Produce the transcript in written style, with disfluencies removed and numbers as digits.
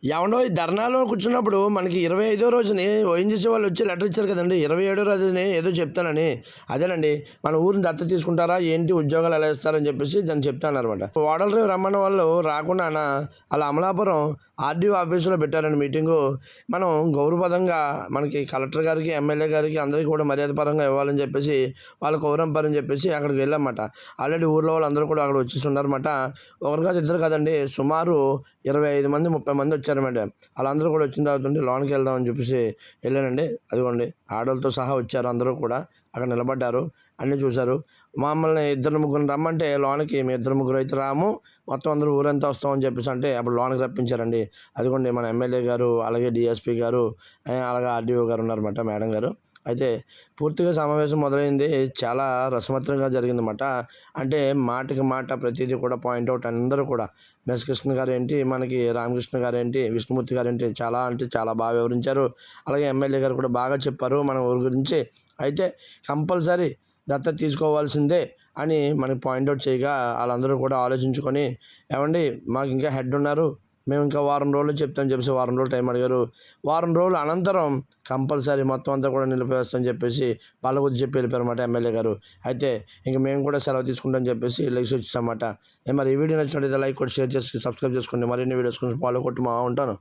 ఏవండో ఈ ధర్నాలో కూర్చున్నప్పుడు మనకి 25వ రోజుని ఓఎన్‌జీసీ వాళ్ళు వచ్చి లెటర్ ఇచ్చారు కదండీ! 27వ రోజుని ఏదో చెప్తానని. అదేనండి మన ఊరిని దత్తత తీసుకుంటారా? ఏంటి ఉద్యోగాలు ఎలా ఇస్తారని చెప్పేసి దాన్ని చెప్తాననమాట. ఓడలు రమ్మన్న వాళ్ళు రాకుండాన ఆళ్ళ అమలాపురం ఆర్‌డీఓ ఆఫీస్‌లో పెట్టారండి మీటింగు. మనం గౌరవప్రదంగా మనకి కలెక్టర్ గారికి, ఎమ్మెల్యే గారికి అందరికీ కూడా మర్యాదపరంగా ఇవ్వాలని చెప్పేసి వాళ్ళ కౌరంపరని చెప్పేసి అక్కడికి వెళ్ళామాట. ఆల్రెడీ ఊర్లో వాళ్ళందరూ కూడా అక్కడ వచ్చేసి ఉన్నారన్నమాట. ఒకరు కాదు ఇద్దరు కాదండి సుమారు 25 మంది, 30 మంది వచ్చారన్నమాట. ఆళ్ళందరూ కూడా వచ్చిన తర్వాత ఉండి లోనికి వెళ్దాం అని చెప్పేసి వెళ్ళానండి. అదిగోండి ఆడోళ్ళతో సహా వచ్చారు అందరూ కూడా. అక్కడ నిలబడ్డారు. అన్నీ చూశారు. మమ్మల్ని ఇద్దరు ముగ్గురిని రమ్మంటే లోనకి మేము ఇద్దరు ముగ్గురు అయితే రాము. మొత్తం అందరూ ఊరంతా వస్తామని చెప్పేసి అంటే అప్పుడు లోనకి రప్పించారండి. అదిగోండి మన ఎమ్మెల్యే గారు, అలాగే డీఎస్పీ గారు, అలాగే ఆర్‌డీఓ గారు ఉన్నారన్నమాట మేడం గారు. అయితే పూర్తిగా సమావేశం మొదలైంది. చాలా రసవత్తరంగా జరిగిందన్నమాట. అంటే మాటకి మాట ప్రతీదీ కూడా పాయింట్ ఔట్ అందరూ కూడా మెస్ కృష్ణ గారేంటి, మనకి రామకృష్ణ గారేంటి, విష్ణుమూర్తి గారేంటి చాలా అంటే చాలా బాగా వివరించారు. అలాగే ఎమ్మెల్యే గారు కూడా బాగా చెప్పారు మన ఊరి గురించి. అయితే కంపల్సరీ దత్తత తీసుకోవాల్సిందే అని మనకి పాయింట్ ఔట్ చేయగా ఆళ్ళందరూ కూడా ఆలోచించుకొని, ఏవండీ మాకు ఇంకా హెడ్ ఉన్నారు. మేము ఇంకా వారం రోజుల్లో చెప్తామని చెప్పేసి వారం రోజులు టైం అడిగారు. వారం రోజుల అనంతరం కంపల్సరీ మొత్తం అంతా కూడా నిలిపేస్తామని చెప్పేసి వాళ్ళ గురించి చెప్పి వెళ్ళిపోయారన్నమాట ఎమ్మెల్యే గారు. అయితే ఇంక మేము కూడా సెలవు తీసుకుంటామని చెప్పేసి లెగిసి వచ్చేసామన్నమాట. మరి ఈ వీడియో నచ్చినట్లయితే లైక్ కొట్టి, షేర్ చేసి, సబ్స్క్రైబ్ చేసుకోండి. మరిన్ని వీడియోస్ కోసం ఫాలో కొట్టి ఉంటాను.